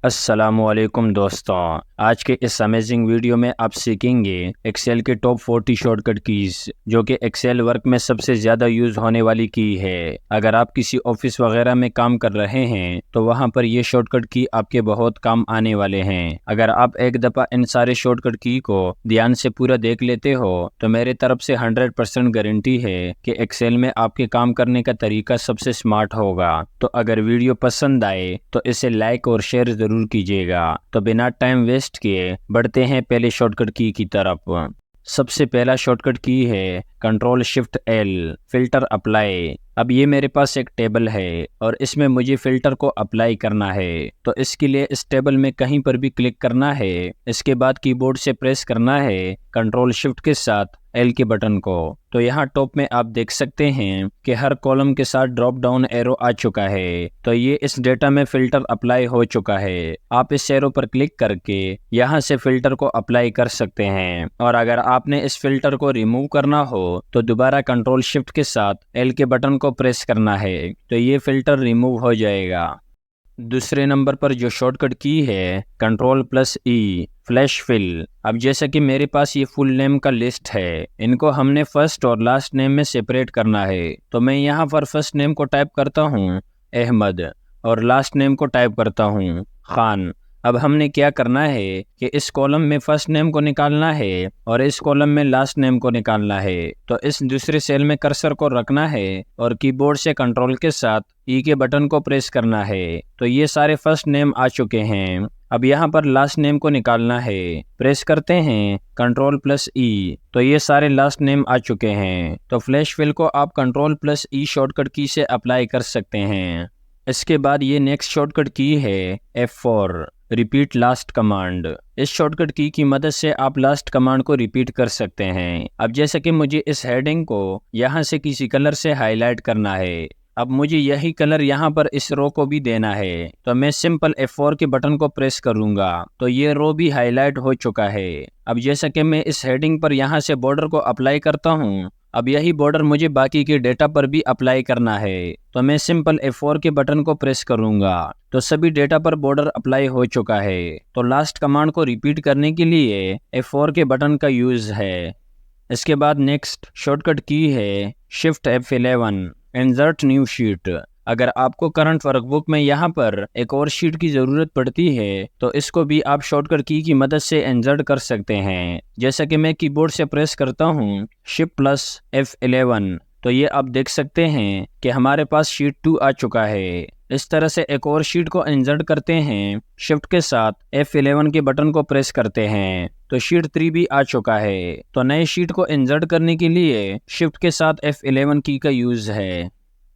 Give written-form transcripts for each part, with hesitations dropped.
अस्सलामुअलैकुम दोस्तों, आज के इस अमेजिंग वीडियो में आप सीखेंगे एक्सेल के टॉप 40 शॉर्टकट कीज जो कि एक्सेल वर्क में सबसे ज़्यादा यूज़ होने वाली की है। अगर आप किसी ऑफिस वगैरह में काम कर रहे हैं तो वहां पर ये शॉर्टकट की आपके बहुत काम आने वाले हैं। अगर आप एक दफ़ा इन सारे शॉर्टकट की को ध्यान से पूरा देख लेते हो तो मेरे तरफ से 100% गारंटी है कि एक्सेल में आपके काम करने का तरीका सबसे स्मार्ट होगा। तो अगर वीडियो पसंद आए तो इसे लाइक और शेयर जरूर कीजिएगा। तो बिना टाइम वेस्ट किए बढ़ते हैं पहले शॉर्टकट की तरफ। सबसे पहला शॉर्टकट की है control shift L, filter apply. अब ये मेरे पास एक टेबल है और इसमें मुझे फिल्टर को अप्लाई करना है। तो इसके लिए इस टेबल में कहीं पर भी क्लिक करना है। इसके बाद कीबोर्ड से प्रेस करना है कंट्रोल शिफ्ट के साथ एल के बटन को। तो यहाँ टॉप में आप देख सकते हैं कि हर कॉलम के साथ ड्रॉप डाउन एरो आ चुका है। तो ये इस डेटा में फिल्टर अप्लाई हो चुका है। आप इस एरो पर क्लिक करके यहाँ से फिल्टर को अप्लाई कर सकते हैं। और अगर आपने इस फिल्टर को रिमूव करना हो तो दोबारा कंट्रोल शिफ्ट के साथ एल के बटन को प्रेस करना है, तो ये फिल्टर रिमूव हो जाएगा। दूसरे नंबर पर जो शॉर्टकट की है कंट्रोल प्लस ई, फ्लैश फिल। अब जैसा कि मेरे पास ये फुल नेम का लिस्ट है, इनको हमने फर्स्ट और लास्ट नेम में सेपरेट करना है। तो मैं यहाँ पर फर्स्ट नेम को टाइप करता हूँ अहमद और लास्ट नेम को टाइप करता हूँ खान। अब हमने क्या करना है कि इस कॉलम में फर्स्ट नेम को निकालना है और इस कॉलम में लास्ट नेम को निकालना है। तो इस दूसरे सेल में कर्सर को रखना है और कीबोर्ड से कंट्रोल के साथ ई के बटन को प्रेस करना है। तो ये सारे फर्स्ट नेम आ चुके हैं। अब यहाँ पर लास्ट नेम को निकालना है, प्रेस करते हैं कंट्रोल प्लस ई। तो ये सारे लास्ट नेम आ चुके हैं। तो फ्लैश फिल को आप कंट्रोल प्लस ई शॉर्टकट की से अप्लाई कर सकते हैं। इसके बाद ये नेक्स्ट शॉर्टकट की है F4, रिपीट लास्ट कमांड। इस शॉर्टकट की मदद से आप लास्ट कमांड को रिपीट कर सकते हैं। अब जैसे कि मुझे इस हेडिंग को यहाँ से किसी कलर से हाईलाइट करना है, अब मुझे यही कलर यहाँ पर इस रो को भी देना है। तो मैं सिंपल F4 के बटन को प्रेस करूंगा तो ये रो भी हाईलाइट हो चुका है। अब जैसा कि मैं इस हेडिंग पर यहाँ से बॉर्डर को अप्लाई करता हूँ, अब यही बॉर्डर मुझे बाकी के डेटा पर भी अप्लाई करना है। तो मैं सिंपल F4 के बटन को प्रेस करूंगा तो सभी डेटा पर बॉर्डर अप्लाई हो चुका है। तो लास्ट कमांड को रिपीट करने के लिए F4 के बटन का यूज है। इसके बाद नेक्स्ट शॉर्टकट की है shift F11, insert new sheet. अगर आपको करंट वर्कबुक में यहाँ पर एक और शीट की ज़रूरत पड़ती है तो इसको भी आप शॉर्टकट की मदद से इंसर्ट कर सकते हैं। जैसा कि मैं कीबोर्ड से प्रेस करता हूँ शिफ्ट प्लस F11, तो ये आप देख सकते हैं कि हमारे पास शीट 2 आ चुका है। इस तरह से एक और शीट को इंसर्ट करते हैं, शिफ्ट के साथ F11 के बटन को प्रेस करते हैं तो शीट 3 भी आ चुका है। तो नए शीट को इंसर्ट करने के लिए शिफ्ट के साथ F11 की का यूज है।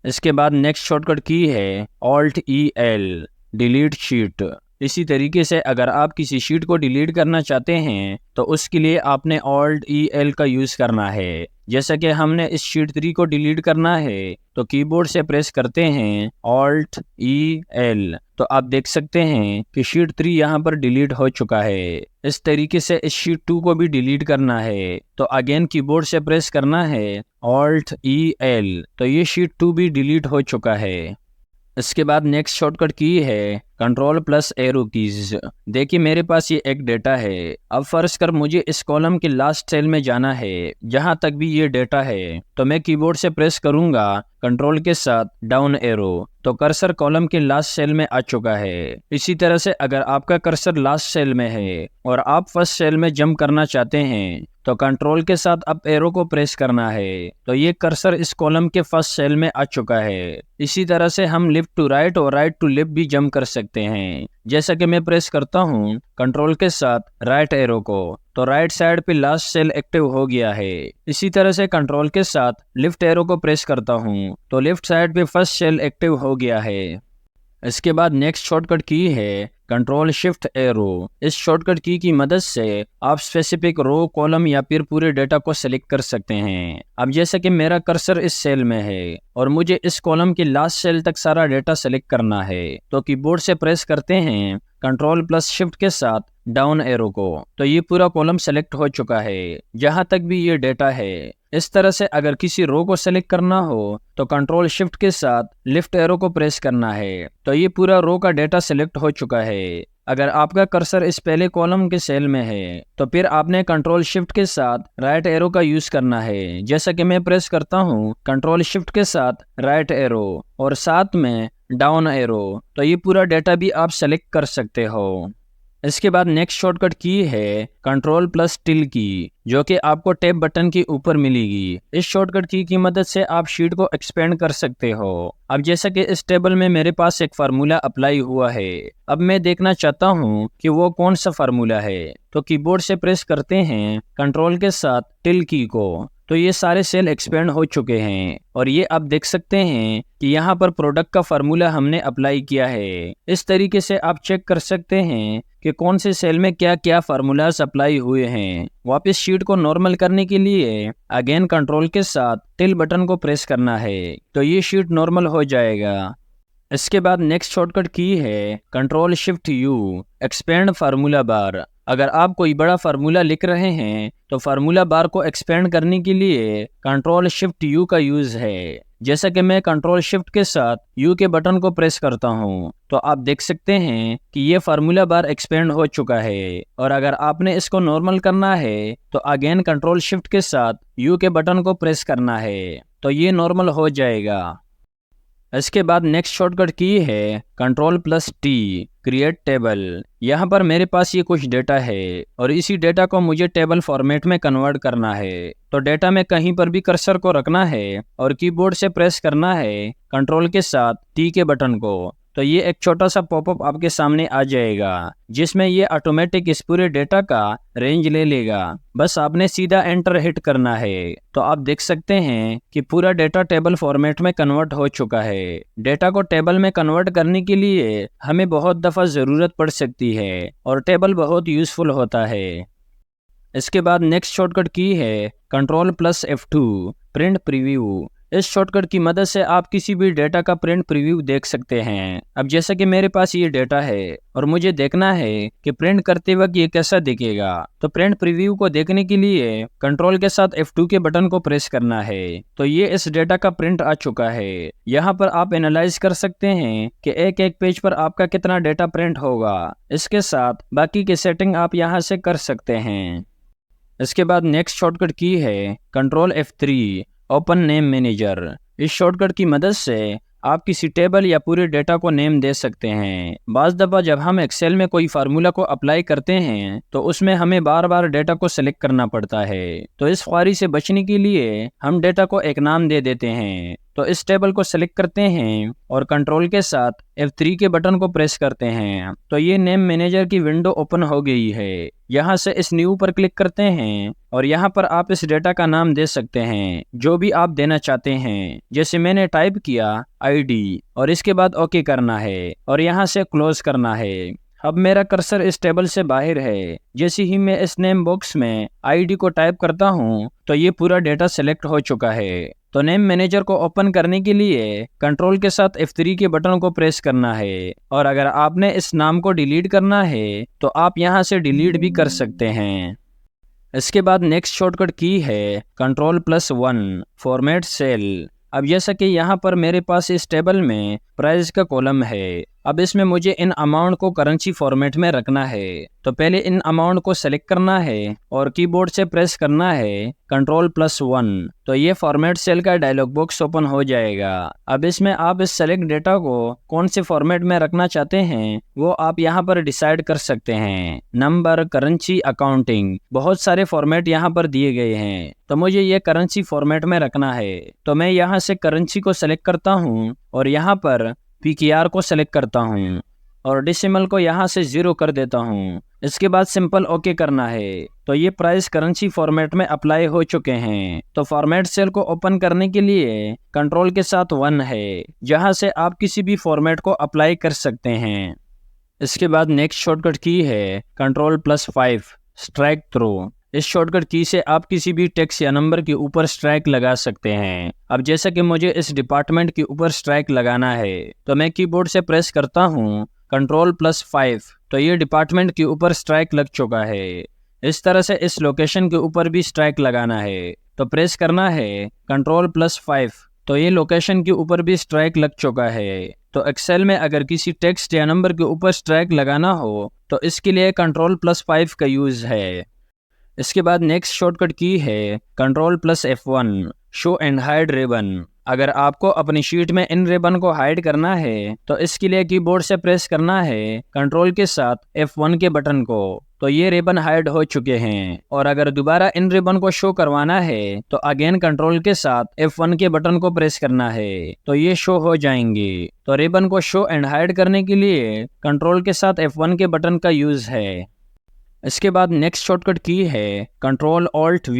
इसके बाद नेक्स्ट शॉर्टकट की है Alt E L, delete sheet. इसी तरीके से अगर आप किसी शीट को डिलीट करना चाहते हैं तो उसके लिए आपने Alt E L का यूज करना है। जैसा कि हमने इस शीट 3 को डिलीट करना है तो कीबोर्ड से प्रेस करते हैं Alt E L। तो आप देख सकते हैं कि शीट 3 यहाँ पर डिलीट हो चुका है। इस तरीके से इस शीट 2 को भी डिलीट करना है तो अगेन कीबोर्ड से प्रेस करना है Alt E L। तो ये शीट 2 भी डिलीट हो चुका है। इसके बाद नेक्स्ट शॉर्टकट की है कंट्रोल प्लस एरो कीज। देखिए मेरे पास ये एक डेटा है। अब फर्ज कर मुझे इस कॉलम के लास्ट सेल में जाना है जहां तक भी ये डेटा है। तो मैं कीबोर्ड से प्रेस करूंगा कंट्रोल के साथ डाउन एरो, तो कर्सर कॉलम के लास्ट सेल में आ चुका है। इसी तरह से अगर आपका कर्सर लास्ट सेल में है और आप फर्स्ट सेल में जंप करना चाहते हैं तो कंट्रोल के साथ अप एरो को प्रेस करना है। तो ये कर्सर इस कॉलम के फर्स्ट सेल में आ चुका है। इसी तरह से हम लेफ्ट टू राइट और राइट टू लेफ्ट भी जंप कर सकते हैं। जैसा कि मैं प्रेस करता हूँ कंट्रोल के साथ राइट एरो को, तो राइट साइड पे लास्ट सेल एक्टिव हो गया है। इसी तरह से कंट्रोल के साथ लेफ्ट एरो को प्रेस करता हूँ तो लेफ्ट साइड पे फर्स्ट सेल एक्टिव हो गया है। इसके बाद नेक्स्ट शॉर्टकट की है कंट्रोल शिफ्ट एरो। इस शॉर्टकट की मदद से आप स्पेसिफिक रो, कॉलम या फिर पूरे डेटा को सेलेक्ट कर सकते हैं। अब जैसे कि मेरा कर्सर इस सेल में है और मुझे इस कॉलम के लास्ट सेल तक सारा डेटा सेलेक्ट करना है तो कीबोर्ड से प्रेस करते हैं कंट्रोल प्लस शिफ्ट के साथ डाउन एरो को, तो ये पूरा कॉलम सेलेक्ट हो चुका है जहां तक भी ये डेटा है। इस तरह से अगर किसी रो को सेलेक्ट करना हो तो कंट्रोल शिफ्ट के साथ लेफ्ट एरो को प्रेस करना है तो ये पूरा रो का डेटा सेलेक्ट हो चुका है। अगर आपका कर्सर इस पहले कॉलम के सेल में है तो फिर आपने कंट्रोल शिफ्ट के साथ राइट एरो का यूज करना है। जैसा कि मैं प्रेस करता हूँ कंट्रोल शिफ्ट के साथ राइट एरो और साथ में डाउन एरो, तो ये पूरा डेटा भी आप सेलेक्ट कर सकते हो। इसके बाद नेक्स्ट शॉर्टकट की है कंट्रोल प्लस टिल की, जो कि आपको टैब बटन के ऊपर मिलेगी। इस शॉर्टकट की मदद से आप शीट को एक्सपेंड कर सकते हो। अब जैसा कि इस टेबल में मेरे पास एक फार्मूला अप्लाई हुआ है, अब मैं देखना चाहता हूँ कि वो कौन सा फार्मूला है, तो कीबोर्ड से प्रेस करते हैं कंट्रोल के साथ टिल की को, तो ये सारे सेल एक्सपेंड हो चुके हैं और ये आप देख सकते हैं कि यहाँ पर प्रोडक्ट का फार्मूला हमने अप्लाई किया है। इस तरीके से आप चेक कर सकते हैं कि कौन से सेल में क्या क्या फार्मूलाज अप्लाई हुए हैं। वापस शीट को नॉर्मल करने के लिए अगेन कंट्रोल के साथ टिल बटन को प्रेस करना है, तो ये शीट नॉर्मल हो जाएगा। इसके बाद नेक्स्ट शॉर्टकट की है control shift you expand formula बार। अगर आप कोई बड़ा फार्मूला लिख रहे हैं तो फार्मूला बार को एक्सपेंड करने के लिए कंट्रोल शिफ्ट यू का यूज है। जैसा कि मैं कंट्रोल शिफ्ट के साथ यू के बटन को प्रेस करता हूं, तो आप देख सकते हैं कि ये फार्मूला बार एक्सपेंड हो चुका है। और अगर आपने इसको नॉर्मल करना है तो अगेन कंट्रोल शिफ्ट के साथ यू के बटन को प्रेस करना है, तो ये नॉर्मल हो जाएगा। इसके बाद नेक्स्ट शॉर्टकट की है control plus T create table. यहाँ पर मेरे पास ये कुछ डेटा है और इसी डेटा को मुझे टेबल फॉर्मेट में कन्वर्ट करना है। तो डेटा में कहीं पर भी कर्सर को रखना है और कीबोर्ड से प्रेस करना है कंट्रोल के साथ टी के बटन को, तो ये एक छोटा सा पॉपअप आपके सामने आ जाएगा जिसमें ये ऑटोमेटिक इस पूरे डेटा का रेंज ले लेगा। बस आपने सीधा एंटर हिट करना है, तो आप देख सकते हैं कि पूरा डेटा टेबल फॉर्मेट में कन्वर्ट हो चुका है। डेटा को टेबल में कन्वर्ट करने के लिए हमें बहुत दफा जरूरत पड़ सकती है और टेबल बहुत यूजफुल होता है। इसके बाद नेक्स्ट शॉर्टकट की है control plus F2 print preview. इस शॉर्टकट की मदद से आप किसी भी डेटा का प्रिंट प्रीव्यू देख सकते हैं। अब जैसा कि मेरे पास ये डेटा है और मुझे देखना है कि प्रिंट करते वक्त ये कैसा दिखेगा, तो प्रिंट प्रीव्यू को देखने के लिए कंट्रोल के साथ F2 के बटन को प्रेस करना है, तो ये इस डेटा का प्रिंट आ चुका है। यहाँ पर आप एनालाइज कर सकते हैं कि एक एक पेज पर आपका कितना डेटा प्रिंट होगा। इसके साथ बाकी की सेटिंग आप यहाँ से कर सकते हैं। इसके बाद नेक्स्ट शॉर्टकट की है control F3 open name manager. इस शॉर्टकट की मदद से आप किसी टेबल या पूरे डेटा को नेम दे सकते हैं। बाज़ दफ़ा जब हम एक्सेल में कोई फार्मूला को अप्लाई करते हैं तो उसमें हमें बार बार डेटा को सिलेक्ट करना पड़ता है, तो इस ख्वारी से बचने के लिए हम डेटा को एक नाम दे देते हैं। तो इस टेबल को सिलेक्ट करते हैं और कंट्रोल के साथ F3 के बटन को प्रेस करते हैं, तो ये नेम मैनेजर की विंडो ओपन हो गई है। यहाँ से इस न्यू पर क्लिक करते हैं और यहाँ पर आप इस डेटा का नाम दे सकते हैं जो भी आप देना चाहते हैं। जैसे मैंने टाइप किया ID और इसके बाद ओके करना है और यहाँ से क्लोज करना है। अब मेरा कर्सर इस टेबल से बाहर है। जैसे ही मैं इस नेम बॉक्स में ID को टाइप करता हूँ तो ये पूरा डेटा सेलेक्ट हो चुका है। तो नेम मैनेजर को ओपन करने के लिए कंट्रोल के साथ F3 के बटन को प्रेस करना है और अगर आपने इस नाम को डिलीट करना है तो आप यहाँ से डिलीट भी कर सकते हैं। इसके बाद नेक्स्ट शॉर्टकट की है कंट्रोल प्लस 1 फॉर्मेट सेल। अब जैसा कि यहाँ पर मेरे पास इस टेबल में प्राइस का कॉलम है, अब इसमें मुझे इन अमाउंट को करेंसी फॉर्मेट में रखना है। तो पहले इन अमाउंट को सेलेक्ट करना है और कीबोर्ड से प्रेस करना है कंट्रोल प्लस 1, तो ये फॉर्मेट सेल का डायलॉग बॉक्स ओपन हो जाएगा। अब इसमें आप इस सेलेक्ट डेटा को कौन से फॉर्मेट में रखना चाहते हैं वो आप यहाँ पर डिसाइड कर सकते हैं। नंबर, करेंसी, अकाउंटिंग, बहुत सारे फॉर्मेट यहाँ पर दिए गए हैं, तो मुझे ये करेंसी फॉर्मेट में रखना है। तो मैं यहाँ से करेंसी को सेलेक्ट करता हूँ और यहाँ पर PKR को सेलेक्ट करता हूँ और डेसिमल को यहाँ से 0 कर देता हूँ। इसके बाद सिंपल ओके करना है, तो ये प्राइस करेंसी फॉर्मेट में अप्लाई हो चुके हैं। तो फॉर्मेट सेल को ओपन करने के लिए कंट्रोल के साथ 1 है, जहाँ से आप किसी भी फॉर्मेट को अप्लाई कर सकते हैं। इसके बाद नेक्स्ट शॉर्टकट की है कंट्रोल प्लस 5 स्ट्राइक थ्रू। इस शॉर्टकट की से आप किसी भी टेक्स्ट या नंबर के ऊपर स्ट्राइक लगा सकते हैं। अब जैसा कि मुझे इस डिपार्टमेंट के ऊपर स्ट्राइक लगाना है, तो मैं कीबोर्ड से प्रेस करता हूँ कंट्रोल प्लस 5, तो ये डिपार्टमेंट के ऊपर स्ट्राइक लग चुका है। इस तरह से इस लोकेशन के ऊपर भी स्ट्राइक लगाना है, तो प्रेस करना है कंट्रोल प्लस 5, तो ये लोकेशन के ऊपर भी स्ट्राइक लग चुका है। तो एक्सेल में अगर किसी टेक्स्ट या नंबर के ऊपर स्ट्राइक लगाना हो तो इसके लिए Ctrl+5 का यूज़ है। इसके बाद नेक्स्ट शॉर्टकट की है Ctrl+F1 show and hide ribbon. अगर आपको अपनी शीट में इन रिबन को हाइड करना है तो इसके लिए कीबोर्ड से प्रेस करना है कंट्रोल के साथ F1 के बटन को। तो ये रिबन हाइड हो चुके हैं। और अगर दोबारा इन रिबन को शो करवाना है तो अगेन कंट्रोल के साथ F1 के बटन को प्रेस करना है, तो ये शो हो जाएंगे। तो रिबन को शो एंड हाइड करने के लिए कंट्रोल के साथ F1 के बटन का यूज है। इसके बाद नेक्स्ट शॉर्टकट की है Ctrl+Alt+V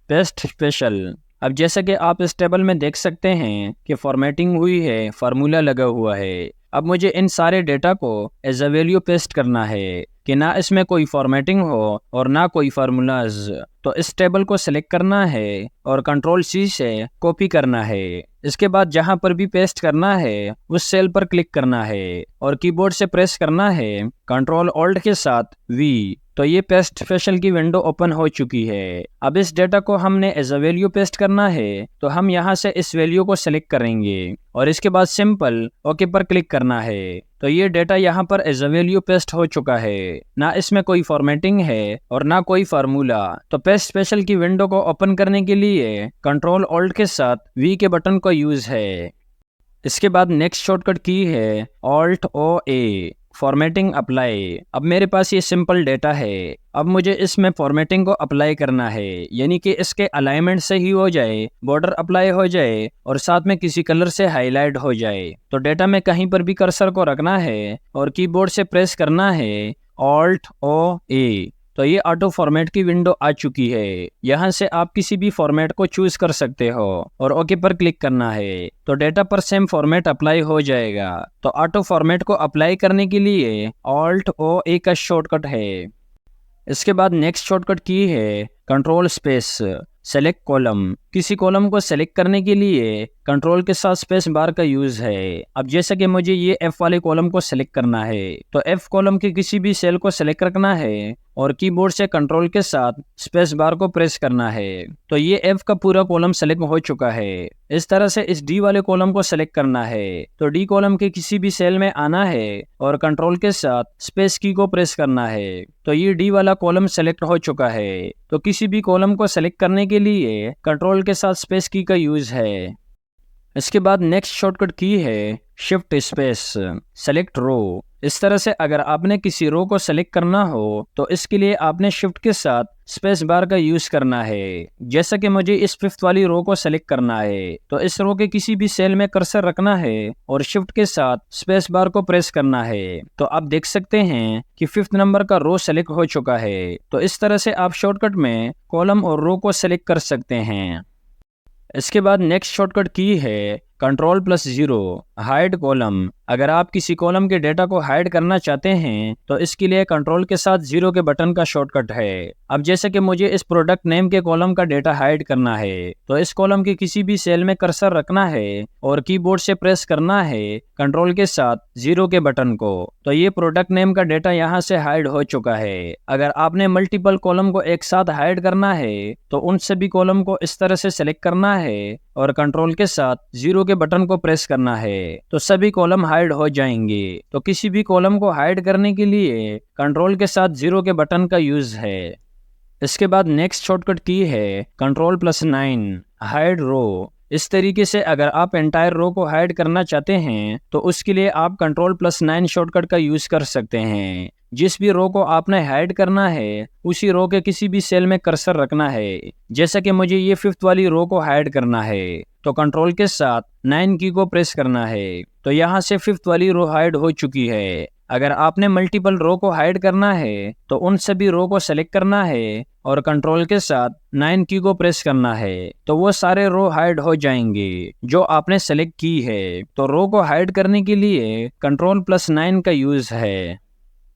पेस्ट स्पेशल। अब जैसा कि आप इस टेबल में देख सकते हैं कि फॉर्मेटिंग हुई है, फार्मूला लगा हुआ है। अब मुझे इन सारे डेटा को एज अ वैल्यू पेस्ट करना है कि ना इसमें कोई फॉर्मेटिंग हो और ना कोई फार्मूलाज। तो इस टेबल को सिलेक्ट करना है और Ctrl+C से कॉपी करना है। इसके बाद जहां पर भी पेस्ट करना है उस सेल पर क्लिक करना है और कीबोर्ड से प्रेस करना है Ctrl+Alt के साथ V। तो ये पेस्ट स्पेशल की विंडो ओपन हो चुकी है। अब इस डेटा को हमने एज अ वैल्यू पेस्ट करना है, तो हम यहाँ से इस वैल्यू को सिलेक्ट करेंगे और इसके बाद सिंपल ओके पर क्लिक करना है। तो ये डेटा यहाँ पर एज अ वैल्यू पेस्ट हो चुका है, ना इसमें कोई फॉर्मेटिंग है और ना कोई फार्मूला। तो पेस्ट स्पेशल की विंडो को ओपन करने के लिए Ctrl+Alt के साथ V के बटन का यूज है। इसके बाद नेक्स्ट शॉर्टकट की है Alt+O+A फॉर्मेटिंग अप्लाई। अब मेरे पास ये सिंपल डेटा है। अब मुझे इसमें फॉर्मेटिंग को अप्लाई करना है, यानी कि इसके अलाइनमेंट सही हो जाए, बॉर्डर अप्लाई हो जाए और साथ में किसी कलर से हाईलाइट हो जाए। तो डेटा में कहीं पर भी कर्सर को रखना है और कीबोर्ड से प्रेस करना है Alt+O+A। तो ये ऑटो फॉर्मेट की विंडो आ चुकी है। यहाँ से आप किसी भी फॉर्मेट को चूज कर सकते हो और ओके पर क्लिक करना है, तो डेटा पर सेम फॉर्मेट अप्लाई हो जाएगा। तो ऑटो फॉर्मेट को अप्लाई करने के लिए Alt+O+A का शॉर्टकट है। इसके बाद नेक्स्ट शॉर्टकट की है Ctrl+ सेलेक्ट कॉलम। किसी कॉलम को सेलेक्ट करने के लिए कंट्रोल के साथ स्पेस बार का यूज है। अब जैसे कि मुझे ये F वाले कॉलम को सेलेक्ट करना है, तो F कॉलम के किसी भी सेल को सेलेक्ट रखना है और कीबोर्ड से कंट्रोल के साथ स्पेस बार को प्रेस करना है। तो ये F का पूरा कॉलम सेलेक्ट हो चुका है। इस तरह से इस D वाले कॉलम को सेलेक्ट करना है, तो D कॉलम के किसी भी सेल में आना है और कंट्रोल के साथ स्पेस की को प्रेस करना है। तो ये D वाला कॉलम सेलेक्ट हो चुका है। तो किसी भी कॉलम को सेलेक्ट करने के लिए कंट्रोल के साथ स्पेस की का यूज है। इसके बाद नेक्स्ट शॉर्टकट की है शिफ्ट स्पेस सेलेक्ट रो। इस तरह से अगर आपने किसी रो को सेलेक्ट करना हो तो इसके लिए आपने शिफ्ट के साथ स्पेस बार का यूज करना है। जैसा कि मुझे इस 5th वाली रो को सेलेक्ट करना है, तो इस रो के किसी भी सेल में कर्सर रखना है और शिफ्ट के साथ स्पेस बार को प्रेस करना है। तो आप देख सकते हैं कि 5th नंबर का रो सेलेक्ट हो चुका है। तो इस तरह से आप शॉर्टकट में कॉलम और रो को सेलेक्ट कर सकते हैं। इसके बाद नेक्स्ट शॉर्टकट की है Ctrl+0 हाइड कॉलम। अगर आप किसी कॉलम के डेटा को हाइड करना चाहते हैं तो इसके लिए कंट्रोल के साथ 0 के बटन का शॉर्टकट है। अब जैसे कि मुझे इस प्रोडक्ट नेम के कॉलम का डेटा हाइड करना है, तो इस कॉलम के किसी भी सेल में कर्सर रखना है और कीबोर्ड से प्रेस करना है कंट्रोल के साथ 0 के बटन को। तो ये प्रोडक्ट नेम का डेटा यहाँ से हाइड हो चुका है। अगर आपने मल्टीपल कॉलम को एक साथ हाइड करना है तो उन सभी कॉलम को इस तरह से सेलेक्ट करना है और कंट्रोल के साथ 0 के बटन को प्रेस करना है, तो सभी कॉलम हाइड हो जाएंगे। तो किसी भी कॉलम को हाइड करने के लिए कंट्रोल के साथ 0 के बटन का यूज है। इसके बाद नेक्स्ट शॉर्टकट की है Ctrl+9 हाइड रो। इस तरीके से अगर आप एंटायर रो को हाइड करना चाहते हैं तो उसके लिए आप Ctrl+9 शॉर्टकट का यूज कर सकते हैं। जिस भी रो को आपने हाइड करना है उसी रो के किसी भी सेल में कर्सर रखना है। जैसा कि मुझे ये 5th वाली रो को हाइड करना है, तो कंट्रोल के साथ 9 की को प्रेस करना है। तो यहाँ से 5th वाली रो हाइड हो चुकी है। अगर आपने मल्टीपल रो को हाइड करना है तो उन सभी रो को सेलेक्ट करना है और कंट्रोल के साथ 9 की को प्रेस करना है, तो वो सारे रो हाइड हो जाएंगे जो आपने सेलेक्ट की है। तो रो को हाइड करने के लिए Ctrl+9 का यूज है।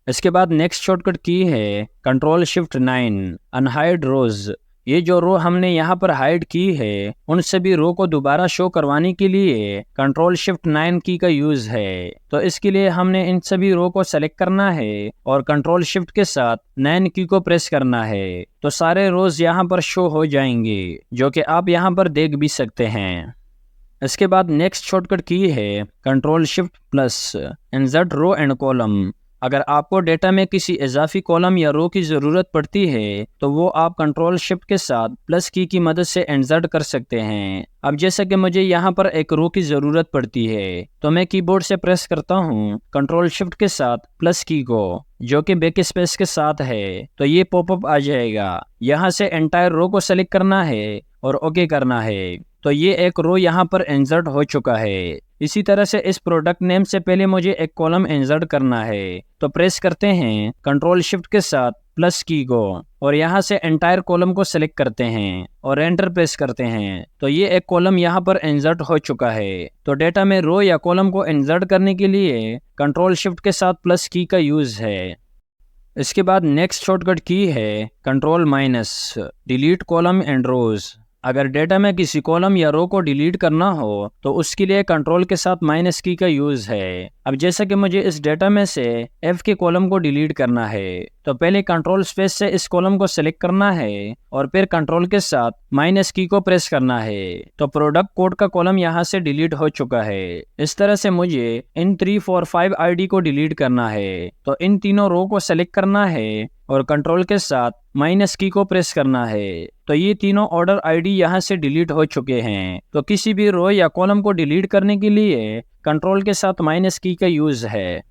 इसके बाद नेक्स्ट शॉर्टकट की है Ctrl+9 अनहाइड रोज। ये जो रो हमने यहाँ पर हाइड की है उन सभी रो को दोबारा शो करवाने के लिए Ctrl+9 की का यूज है। तो इसके लिए हमने इन सभी रो को सेलेक्ट करना है और Ctrl+ के साथ 9 की को प्रेस करना है, तो सारे रोज यहाँ पर शो हो जाएंगे जो कि आप यहाँ पर देख भी सकते हैं। इसके बाद नेक्स्ट शॉर्टकट की है Ctrl++ insert row and column. अगर आपको डेटा में किसी इजाफी कॉलम या रो की ज़रूरत पड़ती है तो वो आप कंट्रोल शिफ्ट के साथ प्लस की मदद से इंसर्ट कर सकते हैं। अब जैसा कि मुझे यहाँ पर एक रो की ज़रूरत पड़ती है तो मैं कीबोर्ड से प्रेस करता हूँ कंट्रोल शिफ्ट के साथ प्लस की को, जो कि बैक स्पेस के साथ है, तो ये पॉपअप आ जाएगा। यहाँ से एंटायर रो को सेलेक्ट करना है और ओके करना है, तो ये एक रो यहाँ पर इंसर्ट हो चुका है। इसी तरह से इस प्रोडक्ट नेम से पहले मुझे एक कॉलम इंसर्ट करना है, तो प्रेस करते हैं कंट्रोल शिफ्ट के साथ प्लस की को और यहाँ से एंटायर कॉलम को सेलेक्ट करते हैं और एंटर प्रेस करते हैं, तो ये एक कॉलम यहाँ पर इंसर्ट हो चुका है। तो डेटा में रो या कॉलम को इंसर्ट करने के लिए कंट्रोल शिफ्ट के साथ प्लस की का यूज है। इसके बाद नेक्स्ट शॉर्टकट की है control minus, delete column and rows. अगर डेटा में किसी कॉलम या रो को डिलीट करना हो तो उसके लिए कंट्रोल के साथ माइनस की का यूज है। अब जैसा कि मुझे इस डेटा में से एफ के कॉलम को डिलीट करना है, तो पहले कंट्रोल स्पेस से इस कॉलम को सेलेक्ट करना है और फिर कंट्रोल के साथ माइनस की को प्रेस करना है, तो प्रोडक्ट कोड का कॉलम यहाँ से डिलीट हो चुका है। इस तरह से मुझे इन 3, 4, 5 आईडी को डिलीट करना है, तो इन तीनों रो को सेलेक्ट करना है और कंट्रोल के साथ माइनस की को प्रेस करना है, तो ये तीनों ऑर्डर आईडी यहाँ से डिलीट हो चुके हैं। तो किसी भी रो या कॉलम को डिलीट करने के लिए कंट्रोल के साथ माइनस की का यूज है।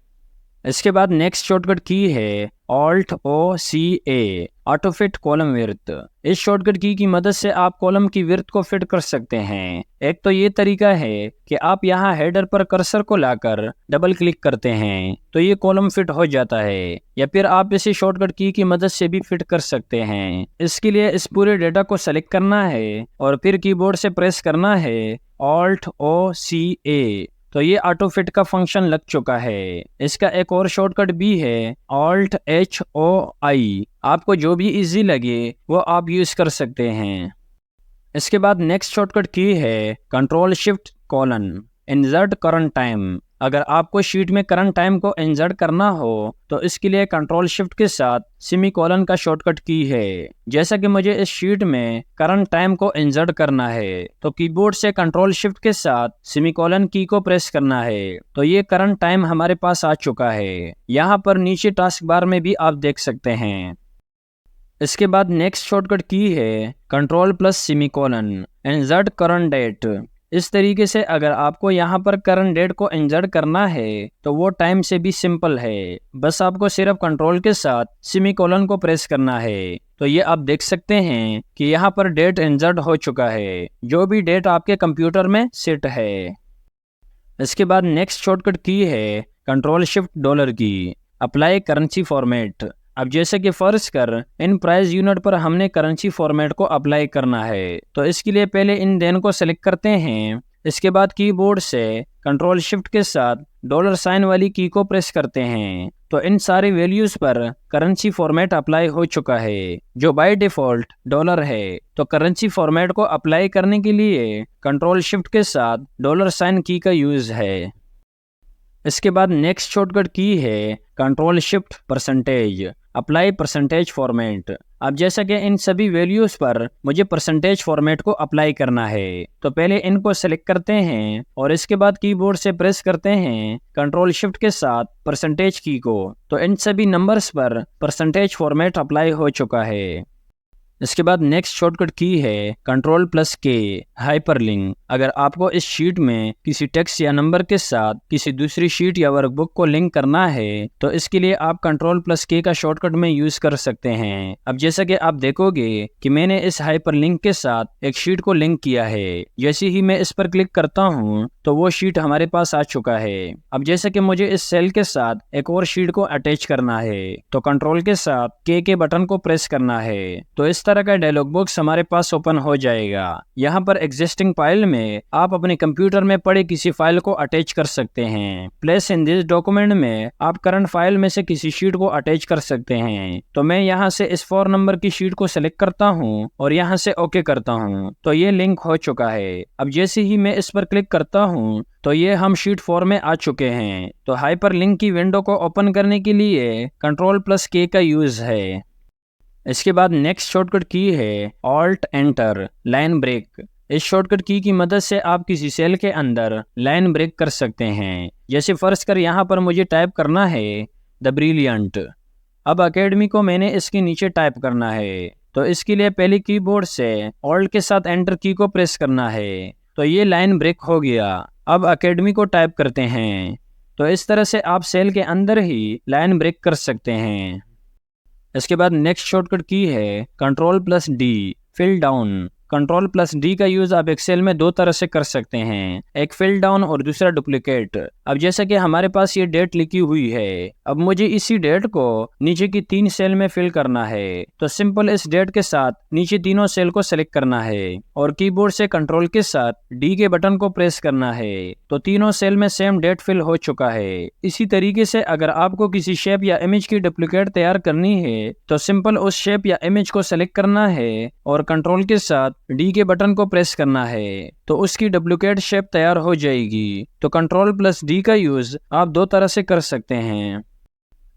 इसके बाद नेक्स्ट शॉर्टकट की है Alt+O+C+A, auto fit column width. इस शॉर्टकट की मदद से आप कॉलम की विड्थ को फिट कर सकते हैं। एक तो ये तरीका है कि आप यहाँ हेडर पर कर्सर को लाकर डबल क्लिक करते हैं तो ये कॉलम फिट हो जाता है, या फिर आप इसी शॉर्टकट की मदद से भी फिट कर सकते हैं। इसके लिए इस पूरे डेटा को सेलेक्ट करना है और फिर कीबोर्ड से प्रेस करना है Alt+O+C+A, तो ये ऑटो फिट का फंक्शन लग चुका है। इसका एक और शॉर्टकट भी है Alt+H+O+I, आपको जो भी इजी लगे वो आप यूज कर सकते हैं। इसके बाद नेक्स्ट शॉर्टकट की है Ctrl+Shift:, इंसर्ट करंट टाइम। अगर आपको शीट में करंट टाइम को इंसर्ट करना हो तो इसके लिए कंट्रोल शिफ्ट के साथ सेमीकोलन का शॉर्टकट की है। जैसा कि मुझे इस शीट में करंट टाइम को इंसर्ट करना है तो कीबोर्ड से कंट्रोल शिफ्ट के साथ सेमीकोलन की को प्रेस करना है, तो ये करंट टाइम हमारे पास आ चुका है। यहाँ पर नीचे टास्क बार में भी आप देख सकते हैं। इसके बाद नेक्स्ट शॉर्टकट की है Ctrl+सेमीकोलन, इंसर्ट करंट डेट। इस तरीके से अगर आपको यहाँ पर करंट डेट को इंसर्ट करना है तो वो टाइम से भी सिंपल है, बस आपको सिर्फ कंट्रोल के साथ सेमीकोलन को प्रेस करना है। तो ये आप देख सकते हैं कि यहाँ पर डेट इंसर्ट हो चुका है, जो भी डेट आपके कंप्यूटर में सेट है। इसके बाद नेक्स्ट शॉर्टकट की है Ctrl+Shift:, अप्लाई करेंसी फॉर्मेट। अब जैसे कि फर्ज कर इन प्राइस यूनिट पर हमने करेंसी फॉर्मेट को अप्लाई करना है, तो इसके लिए पहले इन देन को सेलेक्ट करते हैं। इसके बाद कीबोर्ड से कंट्रोल शिफ्ट के साथ $साइन वाली की को प्रेस करते हैं, तो इन सारी वैल्यूज पर करेंसी फॉर्मेट अप्लाई हो चुका है, जो बाय डिफॉल्ट डॉलर है। तो करेंसी फॉर्मेट को अप्लाई करने के लिए कंट्रोल शिफ्ट के साथ $साइन की का यूज है। इसके बाद नेक्स्ट शॉर्टकट की है Ctrl+Shift%, अप्लाई परसेंटेज फॉर्मेट। अब जैसा कि इन सभी वैल्यूज पर मुझे परसेंटेज फॉर्मेट को अप्लाई करना है, तो पहले इनको सेलेक्ट करते हैं और इसके बाद कीबोर्ड से प्रेस करते हैं कंट्रोल शिफ्ट के साथ परसेंटेज की को, तो इन सभी नंबर्स पर परसेंटेज फॉर्मेट अप्लाई हो चुका है। इसके बाद नेक्स्ट शॉर्टकट की है Ctrl+K, हाइपरलिंक। अगर आपको इस शीट में किसी टेक्स्ट या नंबर के साथ किसी दूसरी शीट या वर्कबुक को लिंक करना है तो इसके लिए आप Ctrl+K का शॉर्टकट में यूज कर सकते हैं। अब जैसा कि आप देखोगे कि मैंने इस हाइपरलिंक के साथ एक शीट को लिंक किया है। जैसे ही मैं इस पर क्लिक करता हूँ तो वो शीट हमारे पास आ चुका है। अब जैसे कि मुझे इस सेल के साथ एक और शीट को अटैच करना है, तो कंट्रोल के साथ के बटन को प्रेस करना है, तो इस तरह का डायलॉग बॉक्स हमारे पास ओपन हो जाएगा। यहाँ पर एग्जिस्टिंग फाइल में आप अपने कंप्यूटर में पड़े किसी फाइल को अटैच कर सकते हैं। प्लेस इन दिस डॉक्यूमेंट में आप करंट फाइल में से किसी शीट को अटैच कर सकते हैं। तो मैं यहाँ से इस 4 नंबर की शीट को सिलेक्ट करता हूँ और यहाँ से ओके करता हूँ, तो ये लिंक हो चुका है। अब जैसे ही मैं इस पर क्लिक करता हूँ तो ये हम शीट 4 में आ चुके हैं। तो हाइपरलिंक की विंडो को ओपन करने के लिए Ctrl+K का यूज है। इसके बाद नेक्स्ट शॉर्टकट की है Alt+Enter, लाइन ब्रेक। इस शॉर्टकट की मदद से आप किसी सेल के अंदर लाइन ब्रेक कर सकते हैं। जैसे फर्ज कर यहाँ पर मुझे टाइप करना है द ब्रिलियंट। अब एकेडमी को मैंने इसके नीचे टाइप करना है, तो इसके लिए पहले कीबोर्ड से ऑल्ट के साथ एंटर की को प्रेस करना है। तो ये लाइन ब्रेक हो गया। अब एकेडमी को टाइप करते हैं। तो इस तरह से आप सेल के अंदर ही लाइन ब्रेक कर सकते हैं। इसके बाद नेक्स्ट शॉर्टकट की है Ctrl+D, फिल डाउन। Ctrl+D का यूज आप एक्सेल में दो तरह से कर सकते हैं, एक फिल डाउन और दूसरा डुप्लीकेट। अब जैसा कि हमारे पास ये डेट लिखी हुई है, अब मुझे इसी डेट को नीचे की 3 सेल में फिल करना है। तो सिंपल इस डेट के साथ नीचे तीनों सेल को सेलेक्ट करना है और कीबोर्ड से कंट्रोल के साथ D के बटन को प्रेस करना है। तो तीनों सेल में सेम डेट फिल हो चुका है। इसी तरीके से अगर आपको किसी शेप या इमेज की डुप्लीकेट तैयार करनी है, तो सिंपल उस शेप या इमेज को सेलेक्ट करना है और कंट्रोल के साथ D के बटन को प्रेस करना है, तो उसकी डुप्लीकेट शेप तैयार हो जाएगी। तो Ctrl+D का यूज आप दो तरह से कर सकते हैं।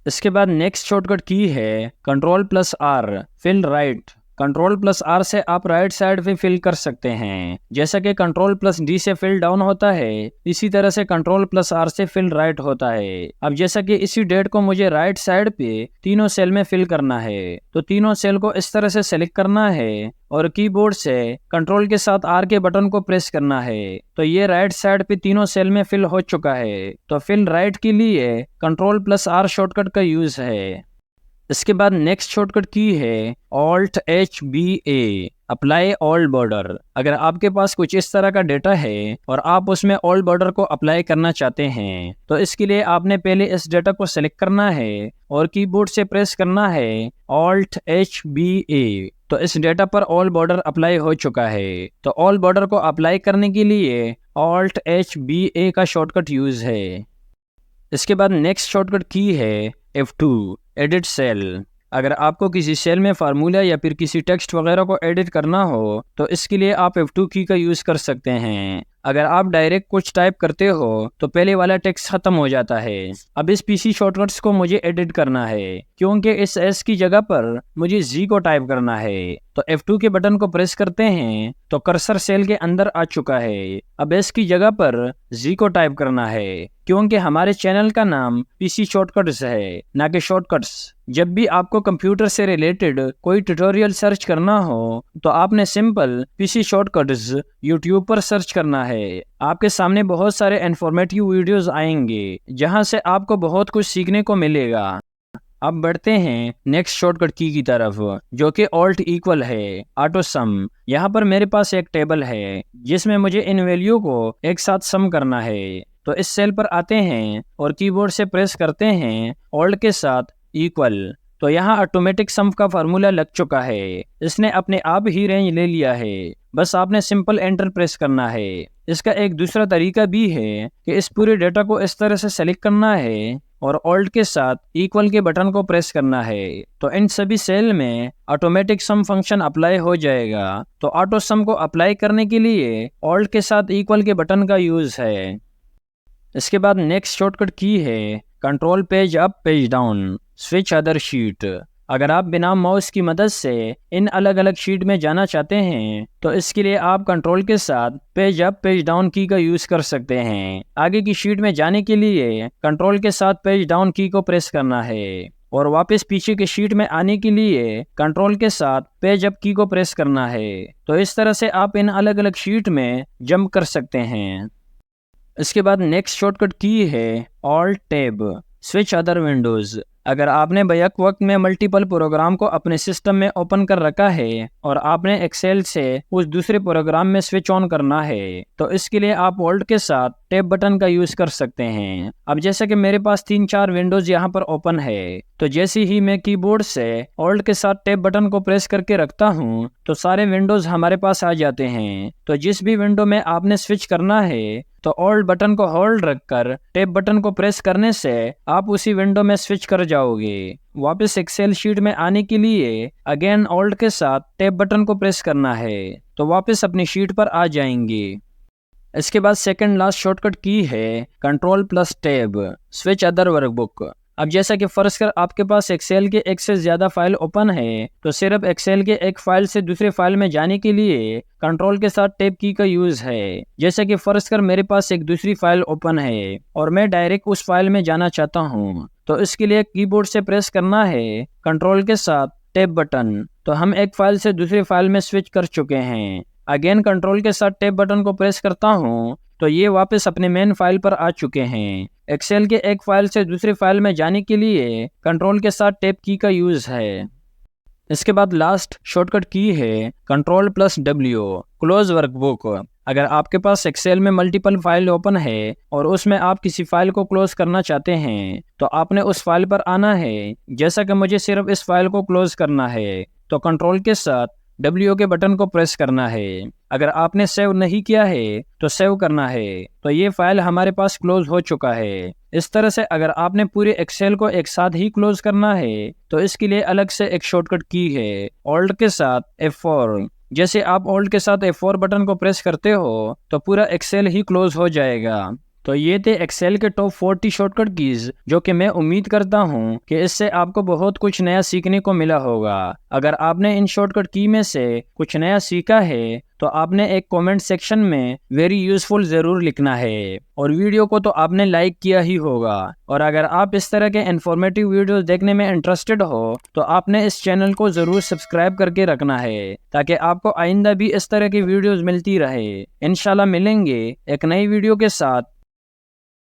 इसके बाद नेक्स्ट शॉर्टकट की है Ctrl+R, फिल राइट। Ctrl+R से आप राइट साइड पे फिल कर सकते हैं। जैसा कि Ctrl+D से फिल डाउन होता है, इसी तरह से Ctrl+R से फिल राइट होता है। अब जैसा कि इसी डेट को मुझे राइट साइड पे तीनों सेल में फिल करना है, तो तीनों सेल को इस तरह से सेलेक्ट करना है और कीबोर्ड से कंट्रोल के साथ R के बटन को प्रेस करना है। तो ये राइट साइड पे तीनों सेल में फिल हो चुका है। तो फिल राइट के लिए Ctrl+R शॉर्टकट का यूज है। इसके बाद नेक्स्ट शॉर्टकट की है Alt+HBA, अप्लाई ऑल बॉर्डर। अगर आपके पास कुछ इस तरह का डेटा है और आप उसमें ऑल बॉर्डर को अप्लाई करना चाहते हैं, तो इसके लिए आपने पहले इस डेटा को सेलेक्ट करना है और कीबोर्ड से प्रेस करना है Alt+HBA। तो इस डेटा पर ऑल बॉर्डर अप्लाई हो चुका है। तो ऑल बॉर्डर को अप्लाई करने के लिए Alt+HBA का शॉर्टकट यूज है। इसके बाद नेक्स्ट शॉर्टकट की है F2, एडिट सेल। अगर आपको किसी सेल में फार्मूला या फिर किसी टेक्स्ट वगैरह को एडिट करना हो, तो इसके लिए आप F2 की का यूज कर सकते हैं। अगर आप डायरेक्ट कुछ टाइप करते हो तो पहले वाला टेक्स्ट खत्म हो जाता है। अब इस पीसी शॉर्टकट्स को मुझे एडिट करना है, क्योंकि इस S की जगह पर मुझे Z को टाइप करना है। तो F2 के बटन को प्रेस करते हैं तो कर्सर सेल के अंदर आ चुका है। अब S की जगह पर Z को टाइप करना है, क्योंकि हमारे चैनल का नाम पीसी शॉर्टकट्स है, ना कि शॉर्टकट्स। जब भी आपको कंप्यूटर से रिलेटेड कोई ट्यूटोरियल सर्च करना हो, तो आपने सिंपल पीसी शॉर्टकट्स यूट्यूब पर सर्च करना है। आपके सामने बहुत सारे इन्फॉर्मेटिव वीडियोस आएंगे, जहां से आपको बहुत कुछ सीखने को मिलेगा। अब बढ़ते हैं नेक्स्ट शॉर्टकट की तरफ, जो कि ऑल्ट इक्वल है, ऑटो सम। यहाँ पर मेरे पास एक टेबल है जिसमें मुझे इन वैल्यू को एक साथ सम करना है। तो इस सेल पर आते हैं और कीबोर्ड से प्रेस करते हैं ऑल्ट के साथ इक्वल। तो यहाँ ऑटोमेटिक सम का फार्मूला लग चुका है, इसने अपने आप ही रेंज ले लिया है। बस आपने सिंपल एंटर प्रेस करना है। इसका एक दूसरा तरीका भी है कि इस पूरे डेटा को इस तरह से सेलेक्ट करना है और ऑल्ट के साथ इक्वल के बटन को प्रेस करना है। तो इन सभी सेल में ऑटोमेटिक सम फंक्शन अप्लाई हो जाएगा। तो ऑटो सम को अप्लाई करने के लिए ऑल्ट के साथ इक्वल के बटन का यूज है। इसके बाद नेक्स्ट शॉर्टकट की है control page up page down, switch other sheet. अगर आप बिना माउस की मदद से इन अलग अलग शीट में जाना चाहते हैं, तो इसके लिए आप कंट्रोल के साथ पेज अप पेज डाउन की का यूज कर सकते हैं। आगे की शीट में जाने के लिए कंट्रोल के साथ पेज डाउन की को प्रेस करना है और वापस पीछे की शीट में आने के लिए कंट्रोल के साथ पेज अप की को प्रेस करना है। तो इस तरह से आप इन अलग अलग शीट में जंप कर सकते हैं। इसके बाद नेक्स्ट शॉर्टकट की है alt tab, switch other Windows. अगर आपने बैक वक्त में मल्टीपल प्रोग्राम को अपने सिस्टम में ओपन कर रखा है और आपने एक्सेल से उस दूसरे प्रोग्राम में स्विच ऑन करना है, तो इसके लिए आप ऑल्ट के साथ टैब बटन का यूज कर सकते हैं। अब जैसे कि मेरे पास 3-4 विंडोज यहाँ पर ओपन है, तो जैसे ही मैं कीबोर्ड से ऑल्ट के साथ टैब बटन को प्रेस करके रखता हूँ, तो सारे विंडोज हमारे पास आ जाते हैं। तो जिस भी विंडो में आपने स्विच करना है, तो ऑल्ट बटन को होल्ड रखकर टैब बटन को प्रेस करने से आप उसी विंडो में स्विच कर जाओगे। वापस एक्सेल शीट में आने के लिए अगेन ऑल्ट के साथ टैब बटन को प्रेस करना है, तो वापस अपनी शीट पर आ जाएंगे। इसके बाद सेकंड लास्ट शॉर्टकट की है Ctrl+Tab, स्विच अदर वर्कबुक। अब जैसा कि फर्ज कर आपके पास एक्सेल के एक से ज्यादा फाइल ओपन है, तो सिर्फ एक्सेल के एक फाइल से दूसरे फाइल में जाने के लिए कंट्रोल के साथ टैब की का यूज है। जैसे कि फर्ज कर मेरे पास एक दूसरी फाइल ओपन है और मैं डायरेक्ट उस फाइल में जाना चाहता हूँ, तो इसके लिए कीबोर्ड से प्रेस करना है कंट्रोल के साथ टैब बटन। तो हम एक फाइल से दूसरी फाइल में स्विच कर चुके हैं। अगेन कंट्रोल के साथ टैब बटन को प्रेस करता हूँ तो ये वापस अपने मेन फाइल पर आ चुके हैं। एक्सेल के एक फाइल से दूसरी फाइल में जाने के लिए कंट्रोल के साथ टैब की का यूज है। इसके बाद लास्ट शॉर्टकट की है Ctrl+W, क्लोज वर्कबुक। अगर आपके पास एक्सेल में मल्टीपल फाइल ओपन है और उसमें आप किसी फाइल को क्लोज करना चाहते हैं तो आपने उस फाइल पर आना है। जैसा कि मुझे सिर्फ इस फाइल को क्लोज करना है तो कंट्रोल के साथ W के बटन को प्रेस करना है। अगर आपने सेव नहीं किया है तो सेव करना है। तो ये फाइल हमारे पास क्लोज हो चुका है। इस तरह से अगर आपने पूरे एक्सेल को एक साथ ही क्लोज करना है तो इसके लिए अलग से एक शॉर्टकट की है ऑल्ट के साथ F4। जैसे आप ऑल्ट के साथ F4 बटन को प्रेस करते हो तो पूरा एक्सेल ही क्लोज हो जाएगा। तो ये थे एक्सेल के टॉप 40 शॉर्टकट कीज, जो कि मैं उम्मीद करता हूँ कि इससे आपको बहुत कुछ नया सीखने को मिला होगा। अगर आपने इन शॉर्टकट की में से कुछ नया सीखा है तो आपने एक कमेंट सेक्शन में वेरी यूजफुल जरूर लिखना है, और वीडियो को तो आपने लाइक किया ही होगा। और अगर आप इस तरह के इन्फॉर्मेटिव वीडियोस देखने में इंटरेस्टेड हो तो आपने इस चैनल को जरूर सब्सक्राइब करके रखना है ताकि आपको आइंदा भी इस तरह की वीडियोस मिलती रहे। इंशाल्लाह मिलेंगे एक नई वीडियो के साथ।